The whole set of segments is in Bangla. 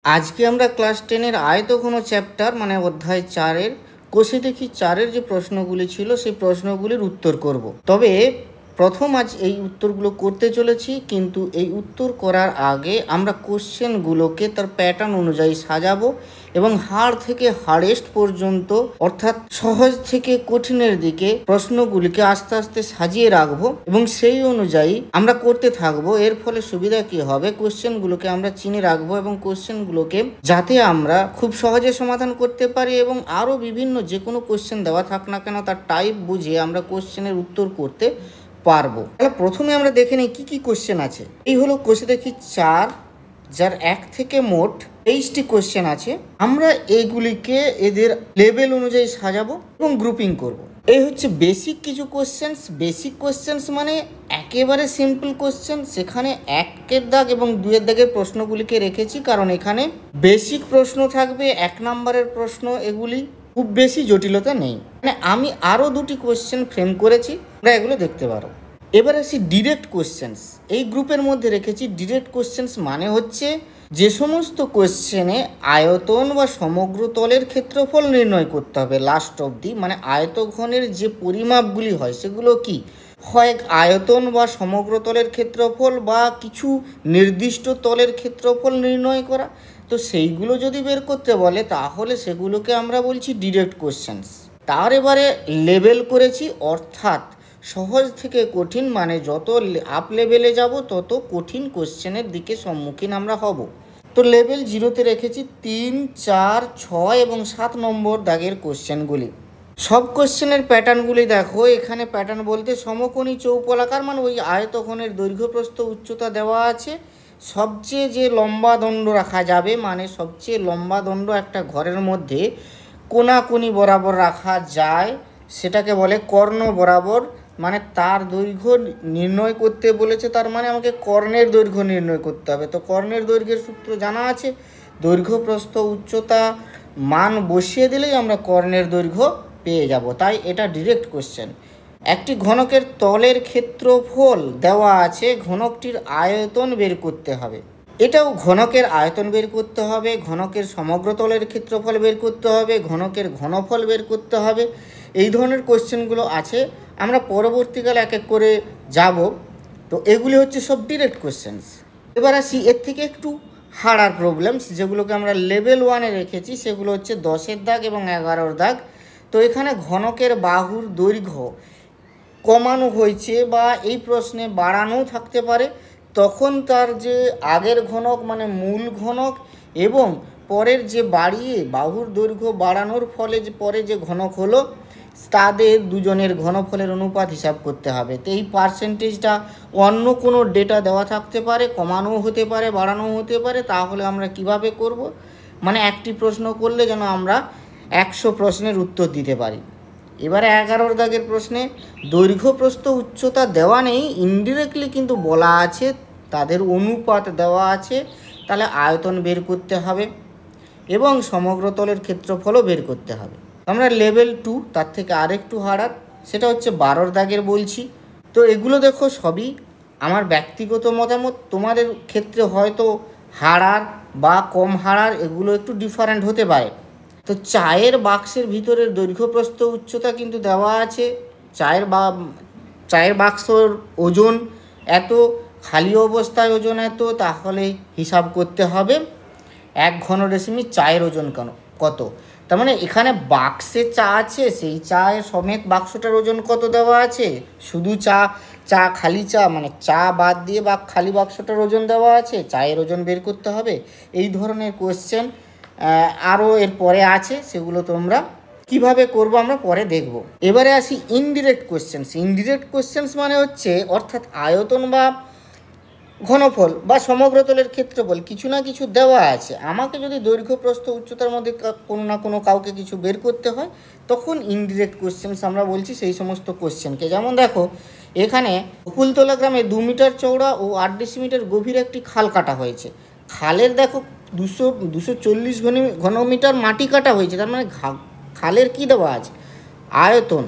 আজকে আমরা ক্লাস 10-এর আয়তঘন চ্যাপ্টার মানে অধ্যায় 4-এর কোষে দেখি 4-এর যে প্রশ্নগুলি ছিল সেই প্রশ্নগুলির উত্তর করব। তবে প্রথম আজ এই উত্তরগুলো করতে চলেছি, কিন্তু এই উত্তর করার আগে আমরা কোশ্চেনগুলোকে তার প্যাটার্ন অনুযায়ী সাজাবো এবং হাড় থেকে হাড়েস্ট পর্যন্ত অর্থাৎ সহজ থেকে কঠিনের দিকে প্রশ্নগুলিকে আস্তে আস্তে সাজিয়ে রাখবো এবং সেই অনুযায়ী আমরা করতে থাকবো। এর ফলে সুবিধা কি হবে, কোশ্চেনগুলোকে আমরা চিনে রাখবো এবং কোশ্চেনগুলোকে যাতে আমরা খুব সহজে সমাধান করতে পারি এবং আরও বিভিন্ন যে কোনো কোশ্চেন দেওয়া থাক না কেন তার টাইপ বুঝে আমরা কোশ্চেনের উত্তর করতে পারবো। তাহলে প্রথমে আমরা দেখে নিই কি কি কোশ্চেন আছে। এই হলো কোষে দেখি 4, যার 1 থেকে মোট 23টি কোশ্চেন আছে। আমরা এইগুলিকে এদের লেভেল অনুযায়ী সাজাবো এবং গ্রুপিং করব। এই হচ্ছে বেসিক কিছু কোশ্চেন্স। বেসিক কোশ্চেন্স মানে একেবারে সিম্পল কোশ্চেন, সেখানে 1-এর দাগ এবং 2-এর দাগের প্রশ্নগুলিকে রেখেছি কারণ এখানে বেসিক প্রশ্ন থাকবে, 1 নম্বরের প্রশ্ন, এগুলি খুব বেশি জটিলতা নেই। মানে আমি আরও 2টি কোশ্চেন ফ্রেম করেছি, তোমরা এগুলো দেখতে পারো। এবার আসি ডিরেক্ট কোশ্চেন্স। এই গ্রুপের মধ্যে রেখেছি ডিরেক্ট কোশ্চেন্স মানে হচ্ছে যে সমস্ত কোশ্চেনে আয়তন বা সমগ্র তলের ক্ষেত্রফল নির্ণয় করতে হবে লাস্ট অবধি, মানে আয়তঘনের যে পরিমাপগুলি হয় সেগুলো কি হয় আয়তন বা সমগ্র তলের ক্ষেত্রফল বা কিছু নির্দিষ্ট তলের ক্ষেত্রফল নির্ণয় করা। তো সেইগুলো যদি বের করতে বলে তাহলে সেগুলোকে আমরা বলছি ডিরেক্ট কোশ্চেন্স। তার এবারে লেবেল করেছি, অর্থাৎ সহজ থেকে কঠিন, মানে যত আপ লেভেলে যাব তত কঠিন কোশ্চেনের দিকে সম্মুখীন আমরা হব। তো লেভেল 0-তে রেখেছি 3, 4, 6 এবং 7 নম্বর দাগের কোশ্চেনগুলি। সব কোশ্চেনের প্যাটার্নগুলি দেখো। এখানে প্যাটার্ন বলতে সমকোণী চৌপলাকার মানে ওই আয়তঘনের দৈর্ঘ্য প্রস্থ উচ্চতা দেওয়া আছে। সবচেয়ে যে লম্বা দণ্ড রাখা যাবে, মানে সবচেয়ে লম্বা দণ্ড একটা ঘরের মধ্যে কোনাকুনি বরাবর রাখা যায় সেটাকে বলে কর্ণ বরাবর, মানে তার দৈর্ঘ্য নির্ণয় করতে বলেছে, তার মানে আমাকে কর্ণের দৈর্ঘ্য নির্ণয় করতে হবে। তো কর্ণের দৈর্ঘ্যের সূত্র জানা আছে, দৈর্ঘ্য প্রস্থ উচ্চতা মান বসিয়ে দিলেই আমরা কর্ণের দৈর্ঘ্য পেয়ে যাব। তাই এটা ডিরেক্ট কোশ্চেন। একটি ঘনকের তলের ক্ষেত্রফল দেওয়া আছে, ঘনকটির আয়তন বের করতে হবে। এটাও ঘনকের আয়তন বের করতে হবে, ঘনকের সমগ্র তলের ক্ষেত্রফল বের করতে হবে, ঘনকের ঘনফল বের করতে হবে। এই ধরনের কোশ্চেনগুলো আছে, আমরা পরবর্তীকালে এক এক করে যাব। তো এগুলি হচ্ছে সব ডিরেক্ট কোশ্চেন্স। এবার আসি এর থেকে একটু হার্ডার প্রবলেমস, যেগুলোকে আমরা লেভেল 1-এ রেখেছি। সেগুলো হচ্ছে 10-এর দাগ এবং 11-র দাগ। তো এখানে ঘনকের বাহুর দৈর্ঘ্য কমানো হয়েছে বা এই প্রশ্নে বাড়ানোও থাকতে পারে, তখন তার যে আগের ঘনক মানে মূল ঘনক এবং পরের যে বাড়িয়ে বাহুর দৈর্ঘ্য বাড়ানোর ফলে যে পরে যে ঘনক হলো তাদের দুজনের ঘনফলের অনুপাত হিসাব করতে হবে। তো এই পার্সেন্টেজটা অন্য কোনো ডেটা দেওয়া থাকতে পারে, কমানোও হতে পারে, বাড়ানোও হতে পারে। তাহলে আমরা কিভাবে করব, মানে একটি প্রশ্ন করলে যেন আমরা 100 প্রশ্নের উত্তর দিতে পারি। এবারে 11-র দাগের প্রশ্নে দৈর্ঘ্য প্রস্থ উচ্চতা দেওয়া নেই, ইনডিরেক্টলি কিন্তু বলা আছে তাদের অনুপাত দেওয়া আছে। তাহলে আয়তন বের করতে হবে এবং সমগ্র তলের ক্ষেত্রফলও বের করতে হবে। আমরা লেভেল 2 তার থেকে আরেকটু হার্ডার, সেটা হচ্ছে 12-র দাগের বলছি। তো এগুলো দেখো সবই আমার ব্যক্তিগত মতামত, তোমাদের ক্ষেত্রে হয়তো হার্ডার বা কম হার্ডার এগুলো একটু ডিফারেন্ট হতে পারে। তো চায়ের বাক্সের ভিতরের দৈর্ঘ্য প্রস্থ উচ্চতা কিন্তু দেওয়া আছে, চায়ের বাক্সর ওজন এত, খালি অবস্থায় ওজন এত, তাহলে হিসাব করতে হবে 1 ঘনডেসিমি চায়ের ওজন কত। তার মানে এখানে বাক্সে চা আছে, সেই চায়ের সমেত বাক্সটার ওজন কত দেওয়া আছে, শুধু চা খালি চা মানে চা বাদ দিয়ে বা খালি বাক্সটার ওজন দেওয়া আছে, চায়ের ওজন বের করতে হবে। এই ধরনের কোশ্চেন আরও এর পরে আছে, সেগুলো তোমরা কিভাবে করবো আমরা পরে দেখব। এবারে আসি ইনডিরেক্ট কোশ্চেন্স। ইনডিরেক্ট কোশ্চেন্স মানে হচ্ছে অর্থাৎ আয়তন বা ঘনফল বা সমগ্র তলের ক্ষেত্রফল কিছু না কিছু দেওয়া আছে, আমাকে যদি দৈর্ঘ্য প্রস্থ উচ্চতার মধ্যে কোনো না কোনো কাউকে কিছু বের করতে হয় তখন ইনডিরেক্ট কোশ্চেন্স আমরা বলছি সেই সমস্ত কোশ্চেনকে। যেমন দেখো এখানে বকুলতলা গ্রামে 2 মিটার চওড়া ও 8 ডেসিমিটার গভীর একটি খাল কাটা হয়েছে। খালের দেখো 240 ঘনমিটার মাটি কাটা হয়েছে, তার মানে খালের কি দেওয়া আছে, আয়তন।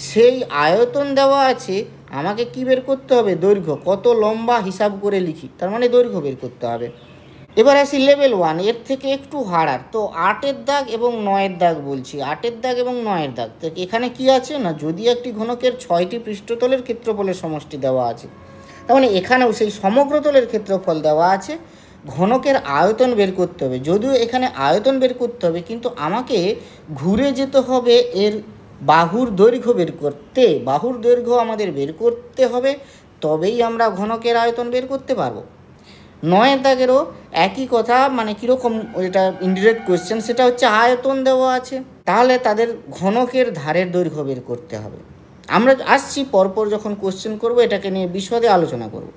সেই আয়তন দেওয়া আছে, আমাকে কি বের করতে হবে, দৈর্ঘ্য কত লম্বা হিসাব করে লিখি, তার মানে দৈর্ঘ্য বের করতে হবে। এবার আসি লেভেল 1, এর থেকে একটু হার্ডার। তো 8-এর দাগ এবং 9-এর দাগ বলছি, 8-এর দাগ এবং 9-এর দাগ। তো এখানে কি আছে না, যদি একটি ঘনকের 6টি পৃষ্ঠতলের ক্ষেত্রফলের সমষ্টি দেওয়া আছে, তার মানে এখানেও সেই সমগ্রতলের ক্ষেত্রফল দেওয়া আছে, ঘনকের আয়তন বের করতে হবে। যদিও এখানে আয়তন বের করতে হবে, কিন্তু আমাকে ঘুরে যেতে হবে এর বাহুর দৈর্ঘ্য বের করতে। বাহুর দৈর্ঘ্য আমাদের বের করতে হবে, তবেই আমরা ঘনকের আয়তন বের করতে পারবো। 9-এর দাগেরও একই কথা, মানে কীরকম, এটা ইনডিরেক্ট কোয়েশ্চেন, সেটা হচ্ছে আয়তন দেওয়া আছে, তাহলে তাদের ঘনকের ধারের দৈর্ঘ্য বের করতে হবে। আমরা আসছি পরপর যখন কোয়েশ্চেন করব এটাকে নিয়ে বিশদে আলোচনা করব।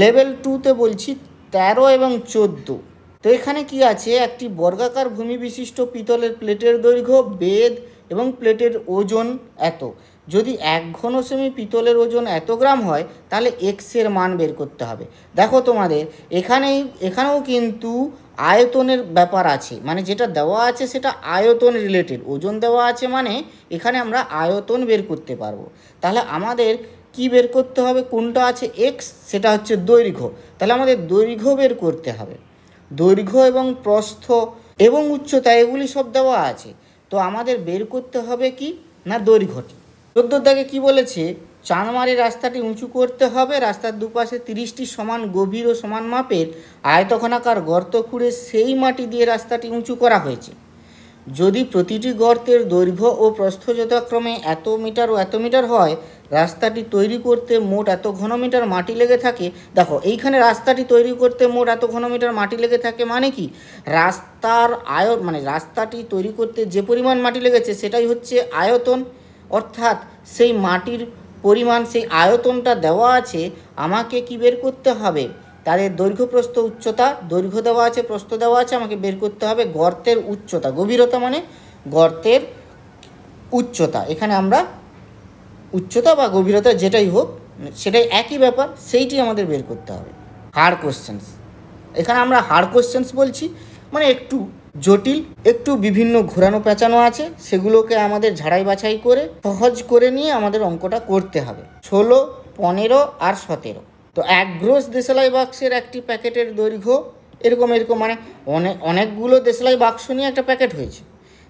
লেভেল 2-তে বলছি 13 এবং 14। তো এখানে কি আছে, একটি বর্গাকার ভূমি বিশিষ্ট পিতলের প্লেটের দৈর্ঘ্য, বেধ এবং প্লেটের ওজন এত। যদি 1 ঘন সেমি পিতলের ওজন এত গ্রাম হয়, তাহলে এক্সের মান বের করতে হবে। দেখো তোমাদের এখানেও কিন্তু আয়তনের ব্যাপার আছে, মানে যেটা দেওয়া আছে সেটা আয়তন রিলেটেড। ওজন দেওয়া আছে মানে এখানে আমরা আয়তন বের করতে পারবো। তাহলে আমাদের কি বের করতে হবে, কোনটা আছে এক্স, সেটা হচ্ছে দৈর্ঘ্য। তাহলে আমাদের দৈর্ঘ্য বের করতে হবে। দৈর্ঘ্য এবং প্রস্থ এবং উচ্চতা এগুলি সব দেওয়া আছে, তো আমাদের বের করতে হবে কি না দৈর্ঘ্যটি। 14 দাগে কি বলেছে, চাঁদমারি রাস্তাটি উঁচু করতে হবে। রাস্তার দুপাশে 30টি সমান গভীর ও সমান মাপের আয়তঘনাকার গর্ত খুঁড়ে সেই মাটি দিয়ে রাস্তাটি উঁচু করা হয়েছে। যদি প্রতিটি গর্তের দৈর্ঘ্য ও প্রস্থ যথাক্রমে এত মিটার ও এত মিটার হয়, রাস্তাটি তৈরি করতে মোট এত ঘনমিটার মাটি লেগে থাকে। দেখো এইখানে রাস্তাটি তৈরি করতে মোট এত ঘনমিটার মাটি লেগে থাকে মানে কি, রাস্তার মানে রাস্তাটি তৈরি করতে যে পরিমাণ মাটি লেগেছে সেটাই হচ্ছে আয়তন, অর্থাৎ সেই মাটির পরিমাণ, সেই আয়তনটা দেওয়া আছে। আমাকে কি বের করতে হবে, তাদের দৈর্ঘ্য প্রস্থ উচ্চতা, দৈর্ঘ্য দেওয়া আছে প্রস্থ দেওয়া আছে, আমাকে বের করতে হবে গর্তের উচ্চতা। গভীরতা মানে গর্তের উচ্চতা, এখানে আমরা উচ্চতা বা গভীরতা যেটাই হোক সেটাই একই ব্যাপার, সেইটি আমাদের বের করতে হবে। হার্ড কোশ্চেন্স, এখানে আমরা হার্ড কোশ্চেন্স বলছি মানে একটু জটিল, একটু বিভিন্ন ঘোরানো পেঁচানো আছে, সেগুলোকে আমাদের ঝাড়াই বাছাই করে সহজ করে নিয়ে আমাদের অঙ্কটা করতে হবে। 16, 15 আর 17। তো 1 গ্রোস দেশালাই বাক্সের একটি প্যাকেটের দৈর্ঘ্য এরকম মানে অনেকগুলো দেশালাই বাক্স নিয়ে একটা প্যাকেট হয়েছে,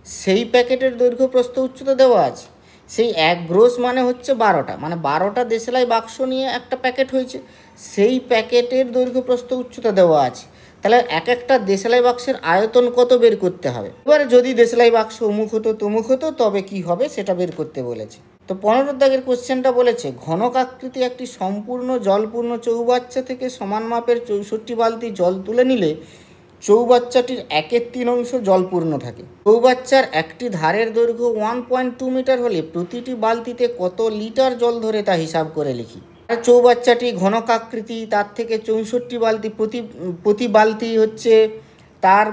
সেই প্যাকেটের দৈর্ঘ্য প্রস্থ উচ্চতা দেওয়া আছে। সেই 1 গ্রোস মানে হচ্ছে 12টা, মানে 12টা দেশালাই বাক্স নিয়ে একটা প্যাকেট হয়েছে, সেই প্যাকেটের দৈর্ঘ্য প্রস্থ উচ্চতা দেওয়া আছে। তাহলে এক একটা দেশালাই বাক্সের আয়তন কত বের করতে হবে। এবারে যদি দেশালাই বাক্স অমুক হতো তমুক হতো তবে কি হবে সেটা বের করতে বলেছে। তো 15 দাগের কোশ্চেনটা বলেছে, ঘনক আকৃতি একটি সম্পূর্ণ জলপূর্ণ চৌবাচ্চা থেকে সমান মাপের 64 বালতি জল তুলে নিলে চৌবাচ্চাটির 1/3 অংশ জলপূর্ণ থাকে। চৌবাচ্চার একটি ধারের দৈর্ঘ্য 1.2 মিটার হলে প্রতিটি বালতিতে কত লিটার জল ধরে তা হিসাব করে লিখি। চৌবাচ্চাটি ঘনক আকৃতি, তার থেকে 64 বালতি, প্রতি বালতি হচ্ছে তার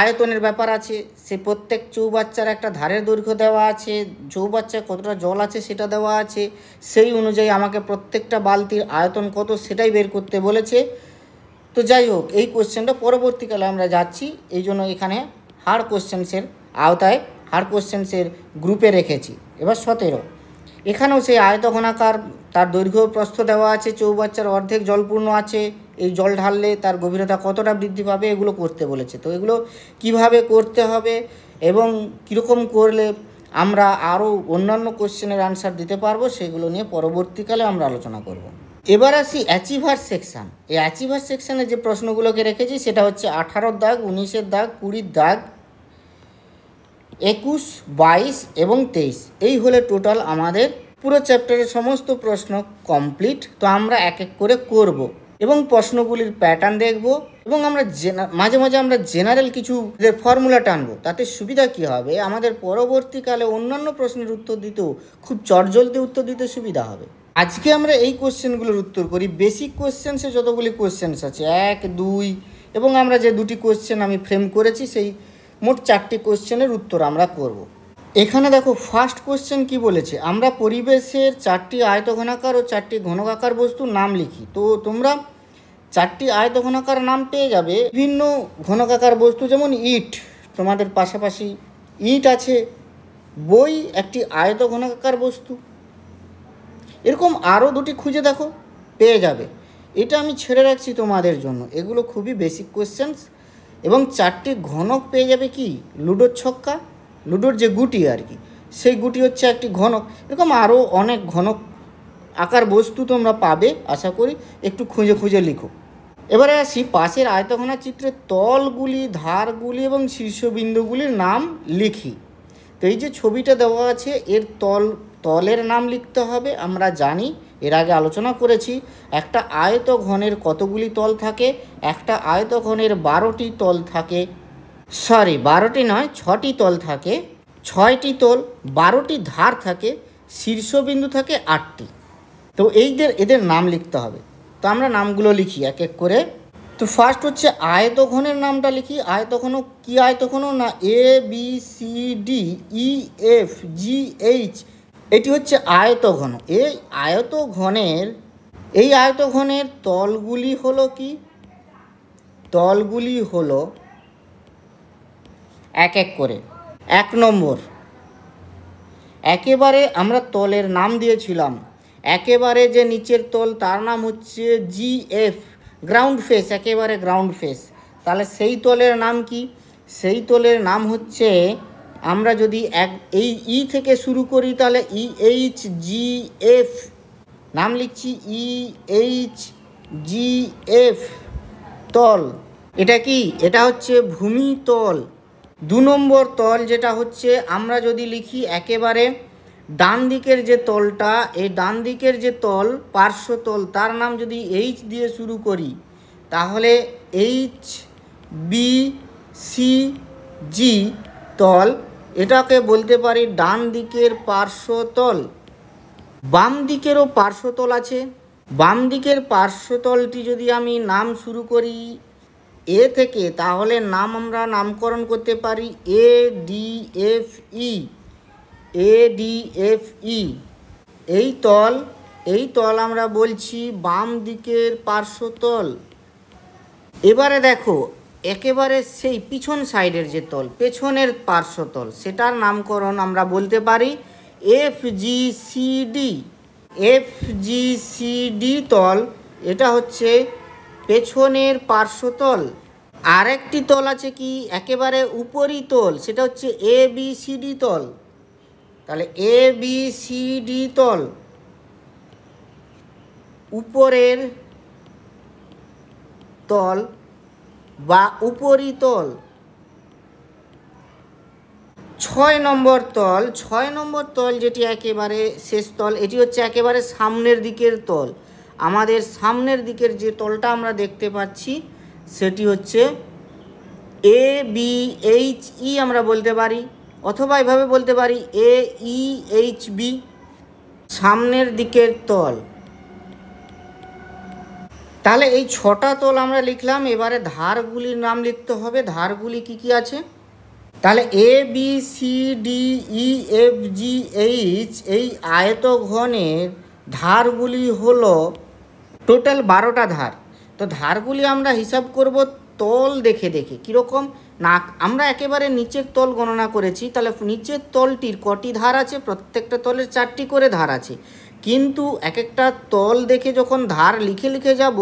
আয়তনের ব্যাপার আছে। সে প্রত্যেক চৌবাচ্চার একটা ধারের দৈর্ঘ্য দেওয়া আছে, চৌবাচ্চায় কতটা জল আছে সেটা দেওয়া আছে, সেই অনুযায়ী আমাকে প্রত্যেকটা বালতির আয়তন কত সেটাই বের করতে বলেছে। তো যাই হোক, এই কোশ্চেনটা পরবর্তীকালে আমরা যাচ্ছি, এই জন্য এখানে হার্ড কোশ্চেন্সের আওতায়, হার্ড কোশ্চেন্সের গ্রুপে রেখেছি। এবার 17, এখানেও সেই আয়তঘনাকার, তার দৈর্ঘ্য প্রস্থ দেওয়া আছে, চৌবাচ্চার অর্ধেক জলপূর্ণ আছে, এই জল ঢাললে তার গভীরতা কতটা বৃদ্ধি পাবে এগুলো করতে বলেছে। তো এগুলো কিভাবে করতে হবে এবং কীরকম করলে আমরা আরও অন্যান্য কোশ্চেনের আনসার দিতে পারবো সেগুলো নিয়ে পরবর্তীকালে আমরা আলোচনা করব। এবার আসি অ্যাচিভার সেকশান। এই অ্যাচিভার সেকশানে যে প্রশ্নগুলোকে রেখেছি সেটা হচ্ছে 18 দাগ, 19 দাগ, 20 দাগ, 21, 22 এবং 23। এই হলে টোটাল আমাদের পুরো চ্যাপ্টারের সমস্ত প্রশ্ন কমপ্লিট। তো আমরা এক এক করে করব এবং প্রশ্নগুলির প্যাটার্ন দেখব এবং আমরা মাঝে মাঝে আমরা জেনারেল কিছু ফর্মুলা টানবো। তাতে সুবিধা কী হবে, আমাদের পরবর্তীকালে অন্যান্য প্রশ্নের উত্তর দিতেও খুব চটজলদি উত্তর দিতে সুবিধা হবে। আজকে আমরা এই কোশ্চেনগুলোর উত্তর করি। বেসিক কোশ্চেন্সে যতগুলি কোশ্চেন্স আছে 1, 2 এবং আমরা যে 2টি কোশ্চেন আমি ফ্রেম করেছি সেই মোট 4টি কোশ্চেনের উত্তর আমরা করব। এখানে দেখো ফার্স্ট কোশ্চেন কি বলেছে, আমরা পরিবেশের 4টি আয়তঘনাকার ও 4টি ঘনকাকার বস্তুর নাম লিখি। তো তোমরা 4টি আয়তঘনাকার নাম পেয়ে যাবে, বিভিন্ন ঘনকাকার বস্তু যেমন ইট, তোমাদের পাশাপাশি ইট আছে, বই একটি আয়তঘনাকার বস্তু, এরকম আরও 2টি খুঁজে দেখো পেয়ে যাবে। এটা আমি ছেড়ে রাখছি তোমাদের জন্য, এগুলো খুবই বেসিক কোশ্চেন্স, এবং 4টি ঘনক পেয়ে যাবে কি লুডোর ছক্কা, লুডোর যে গুটি আর কি, সেই গুটি হচ্ছে একটি ঘনক। এরকম আরও অনেক ঘনক আকার বস্তু তোমরা পাবে আশা করি, একটু খুঁজে খুঁজে লিখো। এবারে আসি পাশের আয়তঘনা চিত্রের তলগুলি, ধারগুলি এবং শীর্ষবিন্দুগুলির নাম লিখি। তো এই যে ছবিটা দেওয়া আছে এর তলের নাম লিখতে হবে। আমরা জানি, এর আগে আলোচনা করেছি, একটা আয়তঘনের কতগুলি তল থাকে, একটা আয়তঘনের 12টি তল থাকে, 12টি নয় 6টি তল থাকে, 6টি তল, 12টি ধার থাকে, শীর্ষবিন্দু থাকে 8টি। তো এদের নাম লিখতে হবে। তো আমরা নামগুলো লিখি এক এক করে। তো ফার্স্ট হচ্ছে আয়তঘনের নামটা লিখি। আয়তঘন কি আয়তঘন না ABCD EF GH, এটি হচ্ছে আয়তঘন। এই আয়তঘনের তলগুলি হলো কি, তলগুলি হলো এক এক করে। 1 নম্বর, একেবারে আমরা তলের নাম দিয়েছিলাম, একেবারে যে নিচের তল তার নাম হচ্ছে GF, গ্রাউন্ড ফেস, একেবারে গ্রাউন্ড ফেস। তাহলে সেই তলের নাম কি, সেই তলের নাম হচ্ছে, আমরা যদি এই ই থেকে শুরু করি তাহলে EHGF নাম লিখছি, EHGF তল। এটা কি, এটা হচ্ছে ভূমিতল। 2 নম্বর তল যেটা হচ্ছে, আমরা যদি লিখি একেবারে ডান দিকের যে তলটা, এই ডান দিকের যে তল পার্শ্বতল, তার নাম যদি H দিয়ে শুরু করি তাহলে HBCG তল, এটাকে বলতে পারি ডান দিকের পার্শ্বতল। বাম দিকেরও পার্শ্বতল আছে, বাম দিকের পার্শ্বতলটি যদি আমি নাম শুরু করি এ থেকে, তাহলে নাম আমরা নামকরণ করতে পারি ADFE, ADFE। এই তল আমরা বলছি বাম দিকের পার্শ্বতল। এবারে দেখো একেবারে সেই পিছন সাইডের যে তল, পেছনের পার্শ্বতল, সেটার নামকরণ আমরা বলতে পারি FGCD, FGCD তল। এটা হচ্ছে পেছনের পার্শ্বতল। আরেকটি তল আছে কি একেবারে উপরি তল, সেটা হচ্ছে ABCD তল। তাহলে ABCD তল, উপরের তল বা উপরিতল। 6 নম্বর তল, 6 নম্বর তল যেটি একেবারে শেষ তল, এটি হচ্ছে একেবারে সামনের দিকের তল। আমাদের সামনের দিকের যে তলটা আমরা দেখতে পাচ্ছি সেটি হচ্ছে ABHE আমরা বলতে পারি, অথবা এভাবে বলতে পারি AEHB, সামনের দিকের তল। তাহলে এই 6টা তল আমরা লিখলাম। এবারে ধারগুলির নাম লিখতে হবে। ধারগুলি কি কি আছে, তাহলে ABCDEFGH, এই আয়তঘনের ধারগুলি হলো টোটাল 12টা ধার। তো ধারগুলি আমরা হিসাব করব তল দেখে দেখে। কীরকম না, আমরা একেবারে নিচের তল গণনা করেছি, তাহলে নিচের তলটির কটি ধার আছে, প্রত্যেকটা তলের 4টি করে ধার আছে। কিন্তু এক একটা তল দেখে যখন ধার লিখে লিখে যাব,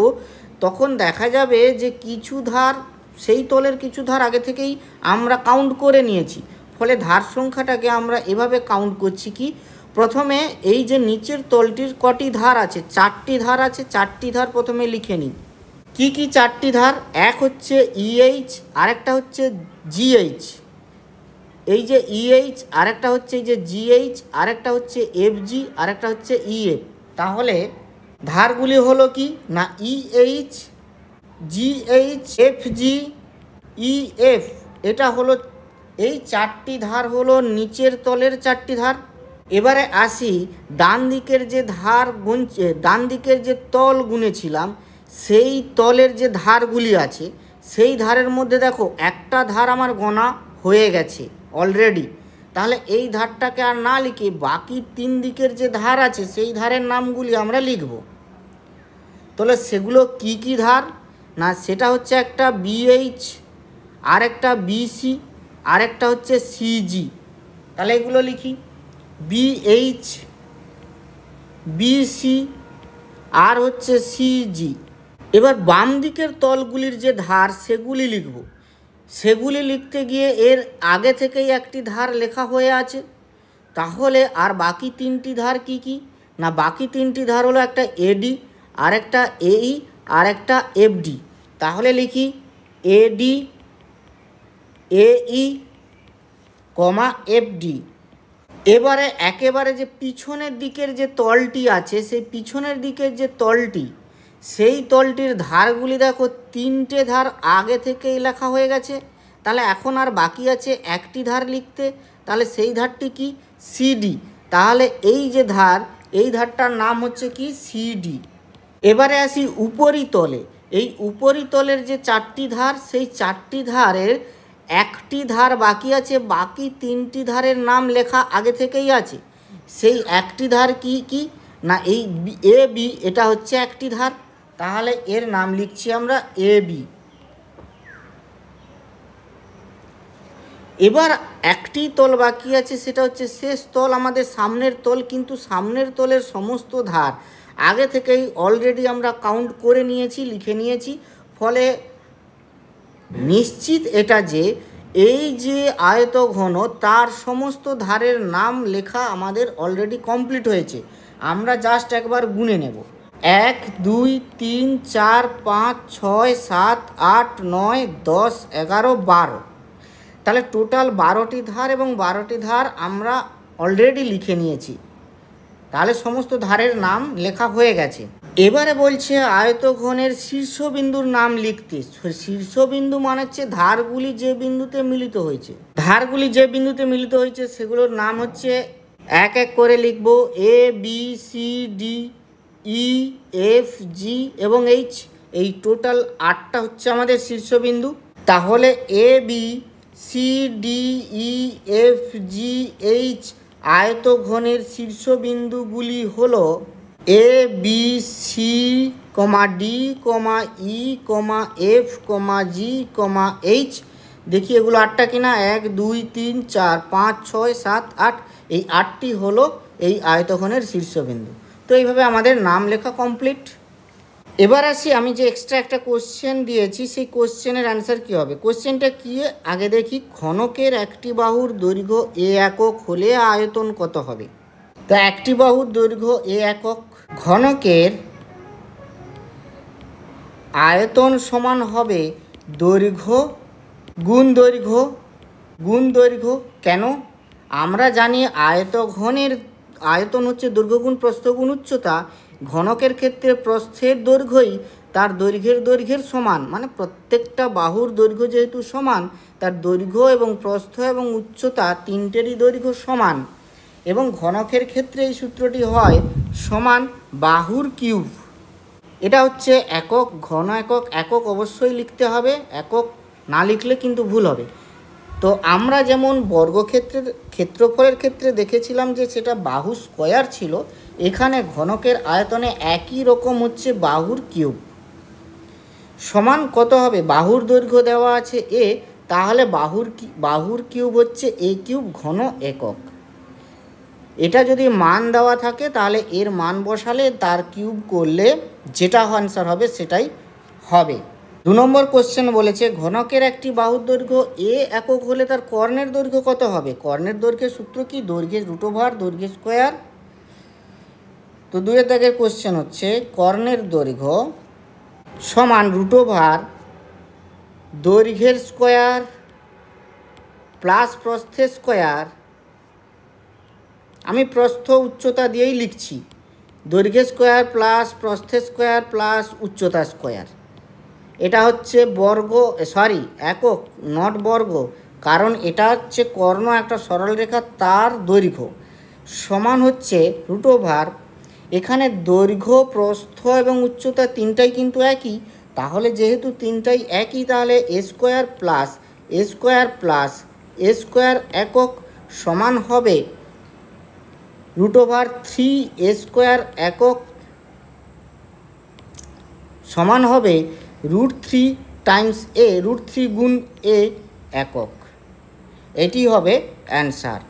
তখন দেখা যাবে যে কিছু ধার, সেই তলের কিছু ধার আগে থেকেই আমরা কাউন্ট করে নিয়েছি। ফলে ধার সংখ্যাটাকে আমরা এভাবে কাউন্ট করছি কি, প্রথমে এই যে নিচের তলটির কটি ধার আছে, 4টি ধার আছে, 4টি ধার প্রথমে লিখে নিই। কি কি 4টি ধার, এক হচ্ছে EH, আরেকটা হচ্ছে GH, এই যে EH, আরেকটা হচ্ছে এই যে GH, আরেকটা হচ্ছে FG, আরেকটা হচ্ছে EF। তাহলে ধারগুলি হলো কি না EH GH FG EF, এটা হলো এই 4টি ধার হলো নিচের তলের 4টি ধার। এবারে আসি ডান দিকের যে ধার গুনছে, ডান দিকের যে তল গুনেছিলাম, সেই তলের যে ধারগুলি আছে, সেই ধারের মধ্যে দেখো একটা ধার আমার গোনা হয়ে গেছে অলরেডি। তাহলে এই ধারটাকে আর না লিখে বাকি 3 দিকের যে ধার আছে সেই ধারের নামগুলি আমরা লিখব। তাহলে সেগুলো কি কি ধার না, সেটা হচ্ছে একটা BH, আরেকটা BC, আরেকটা হচ্ছে CG। তাহলে এগুলো লিখি BH BC আর হচ্ছে CG। এবার বাম দিকের তলগুলির যে ধার সেগুলি লিখব। সেগুলি লিখতে গিয়ে এর আগে থেকেই একটি ধার লেখা হয়ে আছে। তাহলে আর বাকি তিনটি ধার কি কি? না বাকি তিনটি ধার হলো একটা এডি, আর একটা এই, আর একটা এফডি। তাহলে লিখি এডি, এই, কমা এফডি। এবারে একেবারে যে পিছনের দিকের যে তলটি আছে, সেই পিছনের দিকের যে তলটি, সেই তলটির ধারগুলি দেখো তিনটে ধার আগে থেকেই লেখা হয়ে গেছে। তাহলে এখন আর বাকি আছে একটি ধার লিখতে। তাহলে সেই ধারটি কি? সিডি। তাহলে এই যে ধার, এই ধারটার নাম হচ্ছে কি? সিডি। এবারে আসি উপরিতলে। এই উপরিতলের যে চারটি ধার, সেই চারটি ধারের একটি ধার বাকি আছে, বাকি তিনটি ধারের নাম লেখা আগে থেকেই আছে। সেই একটি ধার কি কি? না এই এ বি, এটা হচ্ছে একটি ধার। তাহলে এর নাম লিখছি আমরা এ বি। এবার একটি তল বাকি আছে, সেটা হচ্ছে শেষ তল, আমাদের সামনের তল। কিন্তু সামনের তলের সমস্ত ধার আগে থেকেই অলরেডি আমরা কাউন্ট করে নিয়েছি, লিখে নিয়েছি। ফলে নিশ্চিত এটা যে এই যে আয়তঘন, তার সমস্ত ধারের নাম লেখা আমাদের অলরেডি কমপ্লিট হয়েছে। আমরা জাস্ট একবার গুনে নেব। 1 2 3 4 5 6 7 8 9 10 11 12। তাহলে টোটাল 12টি ধার এবং 12টি ধার আমরা অলরেডি লিখে নিয়েছি। তাহলে সমস্ত ধারের নাম লেখা হয়ে গেছে। এবারে বলছে আয়তঘনের শীর্ষবিন্দুর নাম লিখতে। শীর্ষবিন্দু মানে হচ্ছে ধারগুলি যে বিন্দুতে মিলিত হয়েছে। ধারগুলি যে বিন্দুতে মিলিত হয়েছে সেগুলোর নাম হচ্ছে, এক এক করে লিখব, A B C D E F G এবং এইচ। এই টোটাল 8টা হচ্ছে আমাদের শীর্ষবিন্দু। তাহলে A B C D E F G H আয়তঘনের শীর্ষবিন্দুগুলি হলো A B C, D, E, F, G, H. দেখি এগুলো 8টা কিনা। 1 2 3 4 5 6 7 8। এই 8টি হলো এই আয়তঘনের শীর্ষবিন্দু। তো এইভাবে আমাদের নাম লেখা কমপ্লিট। এবার আসি, আমি যে এক্সট্রা একটা কোশ্চেন দিয়েছি, সেই কোশ্চেনের অ্যান্সার কী হবে। কোশ্চেনটা কী আগে দেখি। ঘনকের একটি বাহুর দৈর্ঘ্য এ একক হলে আয়তন কত হবে? তো একটি বাহুর দৈর্ঘ্য এ একক, ঘনকের আয়তন সমান হবে দৈর্ঘ্য গুণ দৈর্ঘ্য গুণ দৈর্ঘ্য। কেন? আমরা জানি আয়তঘনের আয়তন হচ্ছে দৈর্ঘ্য গুণ প্রস্থ গুণ উচ্চতা। ঘনকের ক্ষেত্রে প্রস্থের দৈর্ঘ্যই তার দৈর্ঘ্যের সমান, মানে প্রত্যেকটা বাহুর দৈর্ঘ্য যেহেতু সমান, তার দৈর্ঘ্য এবং প্রস্থ এবং উচ্চতা তিনটেরই দৈর্ঘ্য সমান। এবং ঘনকের ক্ষেত্রে এই সূত্রটি হয় সমান বাহুর কিউব। এটা হচ্ছে একক, ঘন একক। একক অবশ্যই লিখতে হবে, একক না লিখলে কিন্তু ভুল হবে। তো আমরা যেমন বর্গক্ষেত্রের ক্ষেত্রফলের ক্ষেত্রে দেখেছিলাম যে সেটা বাহু স্কয়ার ছিল, এখানে ঘনকের আয়তনে একই রকম হচ্ছে বাহুর কিউব। সমান কত হবে? বাহুর দৈর্ঘ্য দেওয়া আছে এ, তাহলে বাহুর কিউব হচ্ছে এ কিউব ঘন একক। এটা যদি মান দেওয়া থাকে তাহলে এর মান বসালে তার কিউব করলে যেটা আনসার হবে সেটাই হবে। 2 নম্বর কোশ্চেন বলেছে ঘনকের একটি বাহুর দৈর্ঘ্য এ একক হলে তার কর্ণের দৈর্ঘ্য কত হবে? কর্ণের দৈর্ঘ্যের সূত্র কি? দৈর্ঘ্যের √, দৈর্ঘ্যের স্কোয়ার। তো 2 দাগের কোশ্চেন হচ্ছে কর্ণের দৈর্ঘ্য সমান √, দৈর্ঘ্যের স্কোয়ার প্লাস প্রস্থের স্কোয়ার। আমি প্রস্থ উচ্চতা দিয়েই লিখছি, দৈর্ঘ্য স্কোয়ার প্লাস প্রস্থের স্কোয়ার প্লাস উচ্চতা স্কোয়ার। এটা হচ্ছে একক, নট বর্গ, কারণ এটা হচ্ছে কর্ণ, একটা সরলরেখা, তার দৈর্ঘ্য সমান হচ্ছে √। এখানে দৈর্ঘ্য, প্রস্থ এবং উচ্চতা তিনটাই কিন্তু একই। তাহলে যেহেতু তিনটাই একই, তাহলে এ স্কোয়ার প্লাস এ স্কোয়ার একক সমান হবে √3 এ স্কোয়ার একক সমান হবে √3 টাইমস এ, √3 গুণ এ একক। এটি হবে অ্যান্সার।